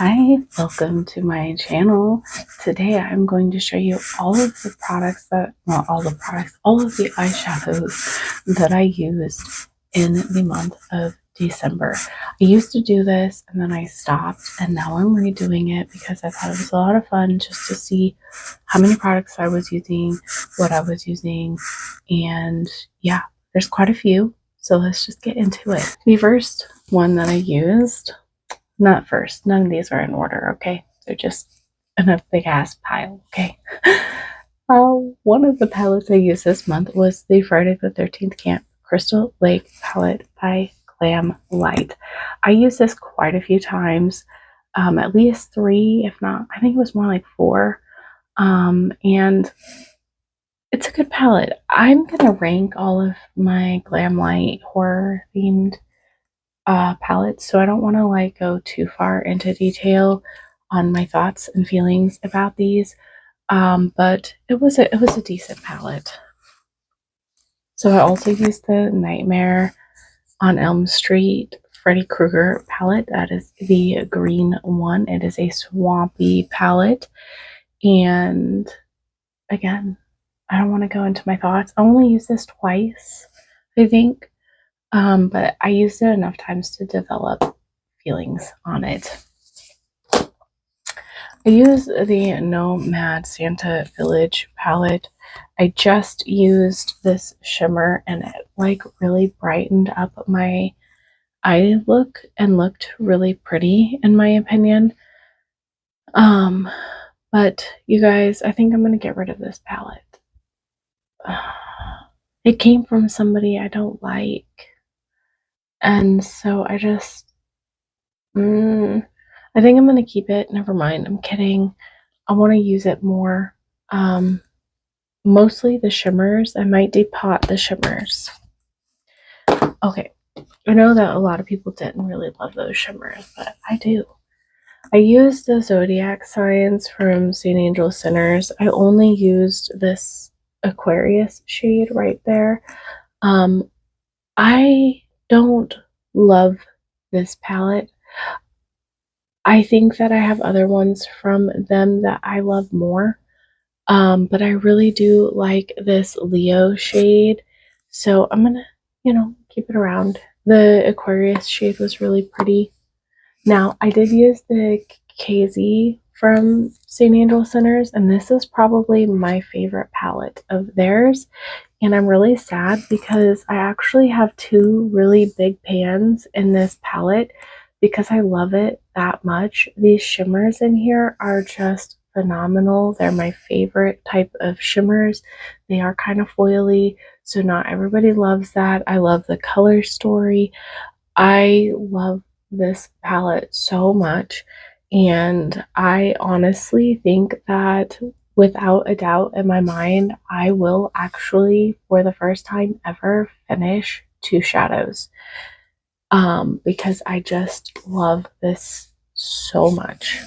Hi, welcome to my channel. Today I'm going to show you all of the products that, well, all of the eyeshadows that I used in the month of December. I used to do this and then I stopped, and now I'm redoing it because I thought it was a lot of fun just to see how many products I was using, what I was using, and yeah, there's quite a few. So let's just get into it. The first one that I used, not first. None of these are in order, okay? They're just in a big ass pile, okay? One of the palettes I used this month was the Friday the 13th Camp Crystal Lake palette by Glam Light. I used this quite a few times, at least 3, if not, I think it was more like 4. And it's a good palette. I'm gonna rank all of my Glam Light horror themed palettes, so I don't want to like go too far into detail on my thoughts and feelings about these, but it was a decent palette. So I also used the Nightmare on Elm Street Freddy Krueger palette. That is the green one. It is a swampy palette, and again, I don't want to go into my thoughts. I only used this twice, I think. But I used it enough times to develop feelings on it. I use the Nomad Santa Village palette. I just used this shimmer and it like really brightened up my eye look and looked really pretty in my opinion. But you guys, I think I'm gonna get rid of this palette. It came from somebody I don't like. And so I just, I think I'm going to keep it. Never mind. I'm kidding. I want to use it more. Mostly the shimmers. I might depot the shimmers. Okay. I know that a lot of people didn't really love those shimmers, but I do. I used the Zodiac signs from St. Angel Sinners. I only used this Aquarius shade right there. I don't love this palette. I think that I have other ones from them that I love more. But I really do like this Leo shade. So I'm gonna, keep it around. The Aquarius shade was really pretty. Now, I did use the KZ from St. Angel Sinners, and this is probably my favorite palette of theirs. And I'm really sad because I actually have 2 really big pans in this palette because I love it that much. These shimmers in here are just phenomenal. They're my favorite type of shimmers. They are kind of foily, so not everybody loves that. I love the color story. I love this palette so much, and I honestly think that without a doubt in my mind, I will actually, for the first time ever, finish 2 shadows. Because I just love this so much.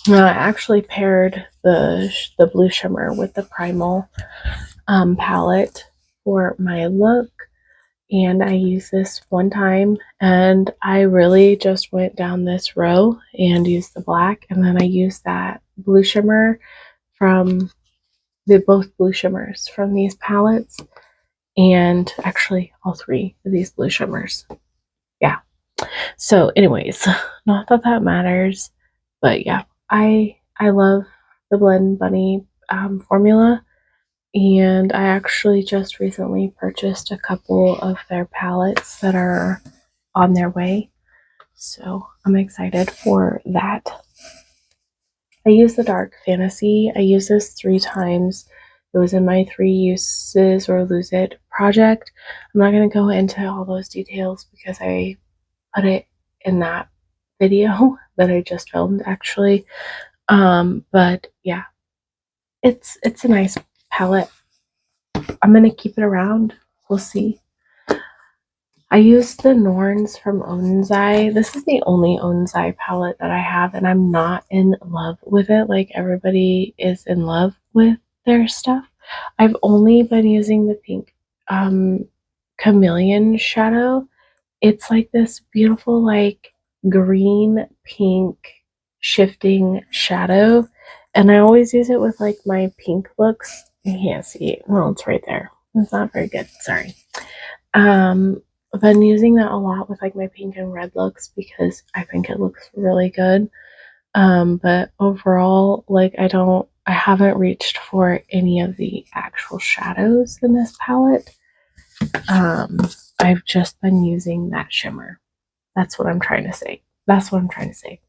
Now, I actually paired the blue shimmer with the Primal palette for my look, and I used this one time, and I really just went down this row and used the black, and then I used that blue shimmer from both blue shimmers from these palettes, and actually all 3 of these blue shimmers. Yeah. So anyways, not that that matters, but yeah, I love the Blend Bunny formula, and I actually just recently purchased a couple of their palettes that are on their way, so I'm excited for that. I use the Dark Fantasy. I used this 3 times. It was in my 3 uses or lose it project. I'm not going to go into all those details because I put it in that video that I just filmed actually. But yeah, it's a nice palette. I'm going to keep it around. We'll see. I used the Norns from Onsai. This is the only Onsai palette that I have, and I'm not in love with it like everybody is in love with their stuff. I've only been using the pink chameleon shadow. It's like this beautiful, like green pink shifting shadow, and I always use it with like my pink looks. You can't see it. Well, it's right there. It's not very good. Sorry. I've been using that a lot with like my pink and red looks because I think it looks really good. But overall, like I haven't reached for any of the actual shadows in this palette. Um, I've just been using that shimmer. That's what I'm trying to say. That's what I'm trying to say.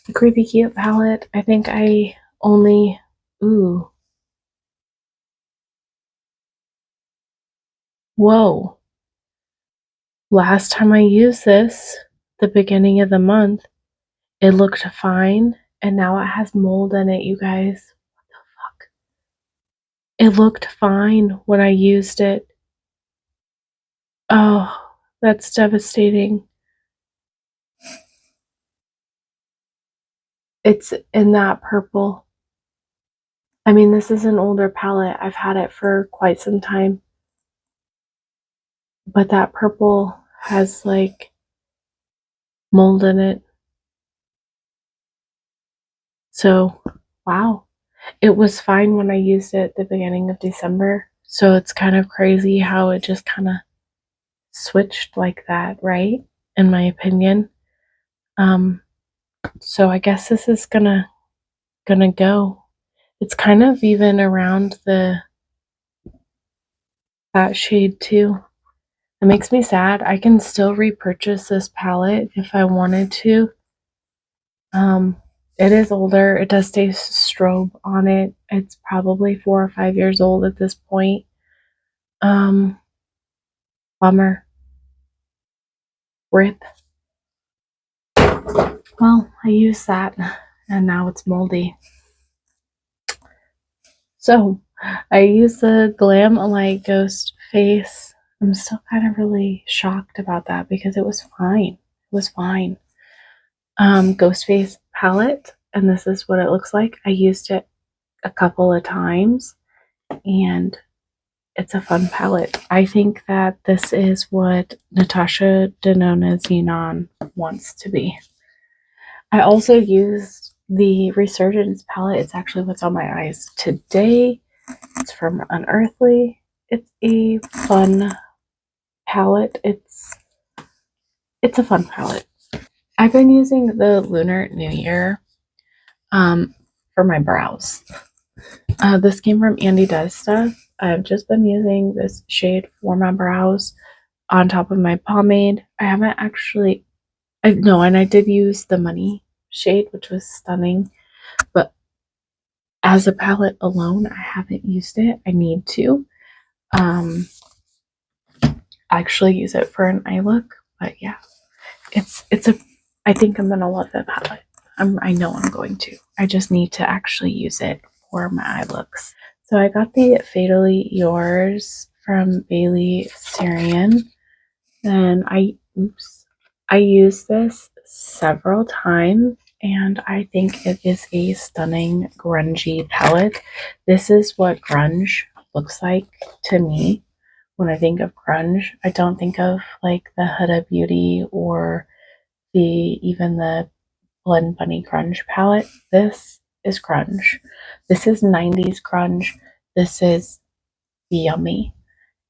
The Creepy Cute palette, I think I only, ooh, whoa. Last time I used this, the beginning of the month, it looked fine, and now it has mold in it, you guys. What the fuck? It looked fine when I used it. Oh, that's devastating. It's in that purple. I mean, this is an older palette. I've had it for quite some time. But that purple has like mold in it. So, wow. It was fine when I used it at the beginning of December. So it's kind of crazy how it just kind of switched like that, right? In my opinion. Um, so I guess this is gonna go. It's kind of even around that shade too. It makes me sad. I can still repurchase this palette if I wanted to. It is older. It does say strobe on it. It's probably 4 or 5 years old at this point. Um, Bummer. Rip. Well, I used that and now it's moldy. So I used the Glam Light Ghost face. I'm still kind of really shocked about that because it was fine. It was fine. Ghost Face palette, and this is what it looks like. I used it a couple of times and it's a fun palette. I think that this is what Natasha Denona Xenon wants to be. I also used the Resurgence palette. It's actually what's on my eyes today. It's from Unearthly. It's a fun palette. It's a fun palette. I've been using the Lunar New Year for my brows. This came from Andy Does Stuff. I've just been using this shade for my brows on top of my pomade. I haven't actually, no, and I did use the Money shade, which was stunning, but as a palette alone, I haven't used it. I need to actually use it for an eye look, but yeah, it's a, I think I'm gonna love the palette. I know I'm going to. I just need to actually use it for my eye looks. So I got the Fatally Yours from Bailey Sarian, and I used this several times, and I think it is a stunning grungy palette. This is what grunge looks like to me. When I think of grunge, I don't think of like the Huda Beauty or even the Blend Bunny grunge palette. This is grunge. This is 90s grunge. This is yummy.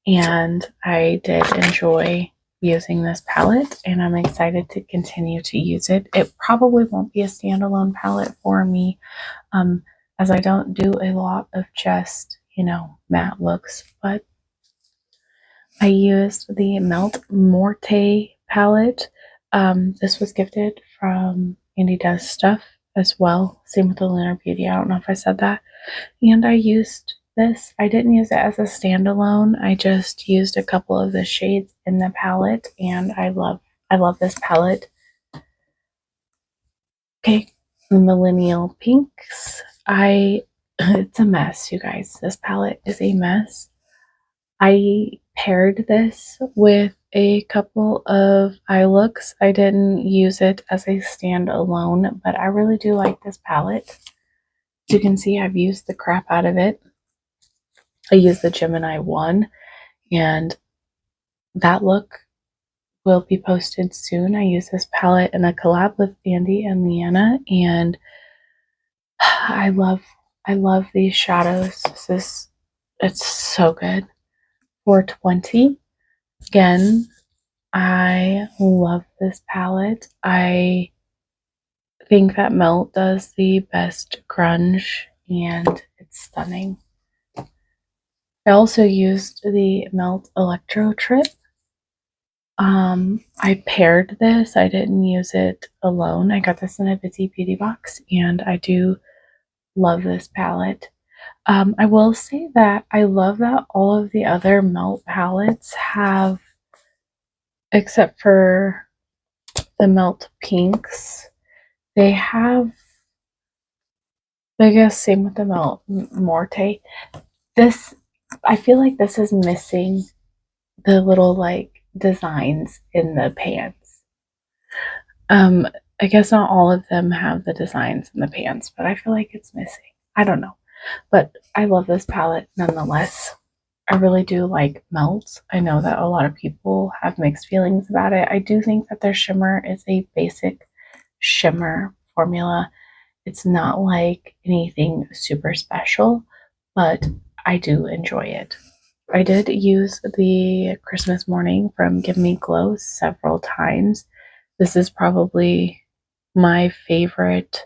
And I did enjoy using this palette, and I'm excited to continue to use it. It probably won't be a standalone palette for me, as I don't do a lot of just, matte looks, but I used the Melt Morte palette. This was gifted from Andy Does Stuff as well. Same with the Lunar Beauty. I don't know if I said that. And I used this. I didn't use it as a standalone. I just used a couple of the shades in the palette, and I love this palette. Okay, the Millennial Pinks. It's a mess, you guys. This palette is a mess. I paired this with a couple of eye looks. I didn't use it as a standalone, but I really do like this palette. As you can see, I've used the crap out of it. I used the Gemini 1, and that look will be posted soon. I use this palette in a collab with Andy and Leanna, and I love these shadows. It's so good. 420. Again, I love this palette. I think that Melt does the best grunge, and it's stunning. I also used the Melt Electro Trip. I paired this. I didn't use it alone. I got this in a Busy Beauty box, and I do love this palette. I will say that I love that all of the other Melt palettes have, except for the Melt Pinks, they have, I guess, same with the Melt Morte. This, I feel like this is missing the little like designs in the pants. I guess not all of them have the designs in the pants, but I feel like it's missing. I don't know. But I love this palette nonetheless. I really do like Melt. I know that a lot of people have mixed feelings about it. I do think that their shimmer is a basic shimmer formula. It's not like anything super special, but I do enjoy it. I did use the Christmas Morning from Give Me Glow several times. This is probably my favorite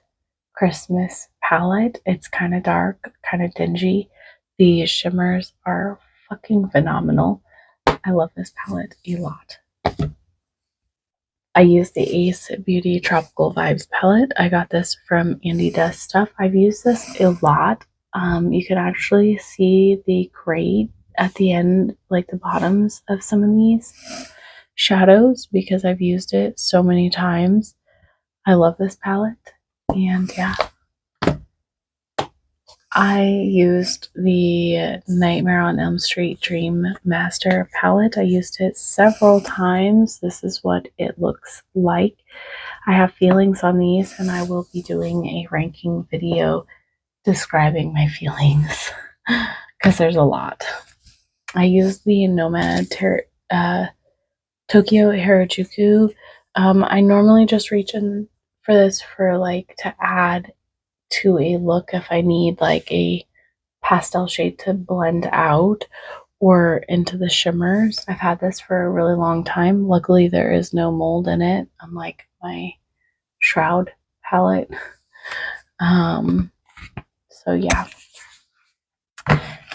Christmas palette. It's kind of dark, kind of dingy. The shimmers are fucking phenomenal. I love this palette a lot. I use the Ace Beauty Tropical Vibes palette. I got this from Andy Does Stuff. I've used this a lot. You can actually see the grade at the end, like the bottoms of some of these shadows, because I've used it so many times. I love this palette, and yeah. I used the Nightmare on Elm Street Dream Master palette. I used it several times. This is what it looks like. I have feelings on these, and I will be doing a ranking video describing my feelings because there's a lot. I used the Nomad Tokyo Harajuku. I normally just reach in for this for like to add to a look if I need like a pastel shade to blend out or into the shimmers. I've had this for a really long time. Luckily there is no mold in it, unlike my Shroud palette. So yeah.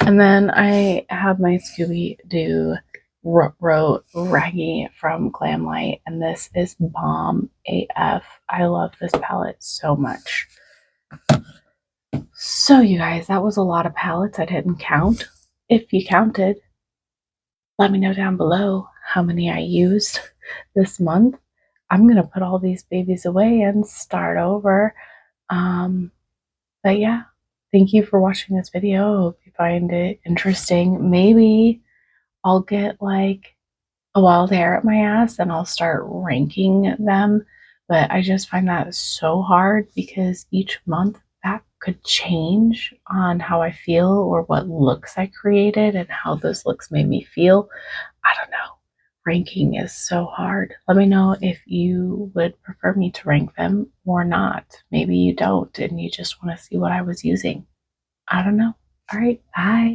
And then I have my Scooby-Doo Raggy from Glamlight, and this is bomb AF. I love this palette so much. So you guys, that was a lot of palettes. I didn't count. If you counted, let me know down below how many I used this month. I'm gonna put all these babies away and start over. But yeah, thank you for watching this video. I hope you find it interesting. Maybe I'll get like a wild hair at my ass and I'll start ranking them. But I just find that so hard because each month that could change on how I feel or what looks I created and how those looks made me feel. I don't know. Ranking is so hard. Let me know if you would prefer me to rank them or not. Maybe you don't and you just want to see what I was using. I don't know. All right, bye.